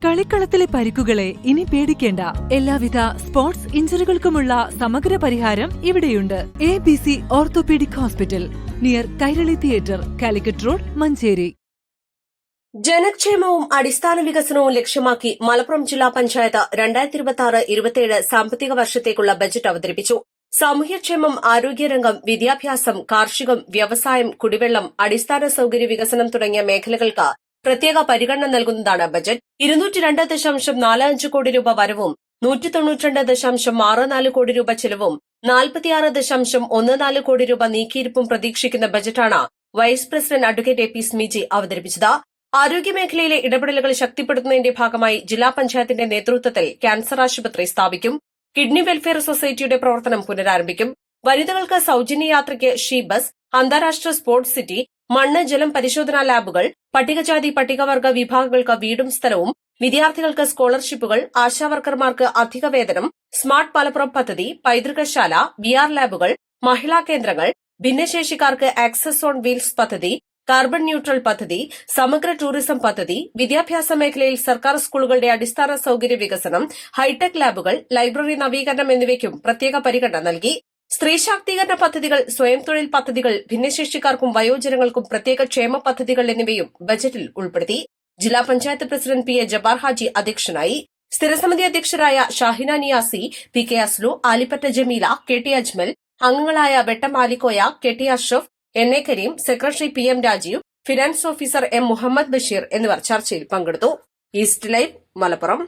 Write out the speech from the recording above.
കളിക്കളത്തിലെ പരിക്കുകളെ ഇനി പേടിക്കേണ്ട. എല്ലാവിധ സ്പോർട്സ് ഇഞ്ചുറികൾക്കുമുള്ള സമഗ്ര പരിഹാരം ഇവിടെയുണ്ട്. ABC orthopaedic hospital, near Kairali theatre, Calicut road, Manjeri. ജനക്ഷേമവും അടിസ്ഥാന വികസനവും ലക്ഷ്യമാക്കി മലപ്പുറം ജില്ലാ പഞ്ചായത്ത് 2026-27 സാമ്പത്തിക വർഷത്തേക്കുള്ള ബജറ്റ് അവതരിപ്പിച്ചു. സാമൂഹ്യക്ഷേമം, ആരോഗ്യരംഗം, വിദ്യാഭ്യാസം, കാർഷികം, വ്യവസായം, കുടിവെള്ളം, അടിസ്ഥാന സൌകര്യ വികസനം തുടങ്ങിയ മേഖലകൾക്ക് പ്രത്യേക പരിഗണന നൽകുന്നതാണ് ബജറ്റ്. 202.45 കോടി രൂപ വരവും 192.64 കോടി രൂപ ചെലവും 46.14 കോടി രൂപ നീക്കിയിരിപ്പും പ്രതീക്ഷിക്കുന്ന ബജറ്റാണ് vice president advocate AP Smiji അവതരിപ്പിച്ചത്. ആരോഗ്യമേഖലയിലെ ഇടപെടലുകൾ ശക്തിപ്പെടുത്തുന്നതിന്റെ ഭാഗമായി ജില്ലാ പഞ്ചായത്തിന്റെ നേതൃത്വത്തിൽ ക്യാൻസർ ആശുപത്രി സ്ഥാപിക്കും. കിഡ്നി വെൽഫെയർ സൊസൈറ്റിയുടെ പ്രവർത്തനം പുനരാരംഭിക്കും. വനിതകൾക്ക് സൌജന്യ യാത്രയ്ക്ക് ഷീ ബസ്, അന്താരാഷ്ട്ര സ്പോർട്സ് സിറ്റി, മണ്ണ് ജലം പരിശോധനാ ലാബുകൾ, പട്ടികജാതി പട്ടികവർഗ വിഭാഗങ്ങൾക്ക് വീടും സ്ഥലവും, വിദ്യാർത്ഥികൾക്ക് സ്കോളർഷിപ്പുകൾ, ആശാവർക്കർമാർക്ക് അധിക വേതനം, സ്മാർട്ട് മലപ്പുറം പദ്ധതി, പൈതൃകശാല, VR ലാബുകൾ, മഹിളാ കേന്ദ്രങ്ങൾ, ഭിന്നശേഷിക്കാർക്ക് ആക്സസ് ഓൺ വീൽസ് പദ്ധതി, കാർബൺ ന്യൂട്രൽ പദ്ധതി, സമഗ്ര ടൂറിസം പദ്ധതി, വിദ്യാഭ്യാസ മേഖലയിൽ സർക്കാർ സ്കൂളുകളുടെ അടിസ്ഥാന സൌകര്യ വികസനം, ഹൈടെക് ലാബുകൾ, ലൈബ്രറി നവീകരണം എന്നിവയ്ക്കും പ്രത്യേക പരിഗണന നൽകി. സ്ത്രീ ശാക്തീകരണ പദ്ധതികൾ, സ്വയം തൊഴിൽ പദ്ധതികൾ, ഭിന്നശേഷിക്കാർക്കും വയോജനങ്ങൾക്കും പ്രത്യേക ക്ഷേമ പദ്ധതികൾ എന്നിവയും ബജറ്റിൽ ഉൾപ്പെടുത്തി. ജില്ലാ പഞ്ചായത്ത് പ്രസിഡന്റ് PA ജബ്ബാർ ഹാജി അധ്യക്ഷനായി. സ്ഥിരസമിതി അധ്യക്ഷരായ ഷാഹിന നിയാസി, PK അസ്ലു, ആലിപ്പറ്റ ജമീല, KT അജ്മൽ, അംഗങ്ങളായ Vettam Alikoya, KT Ashraf, NA Kareem, secretary PM Rajeev, finance officer M Muhammad Basheer എന്നിവർ ചർച്ചയിൽ പങ്കെടുത്തു. East live, Malappuram.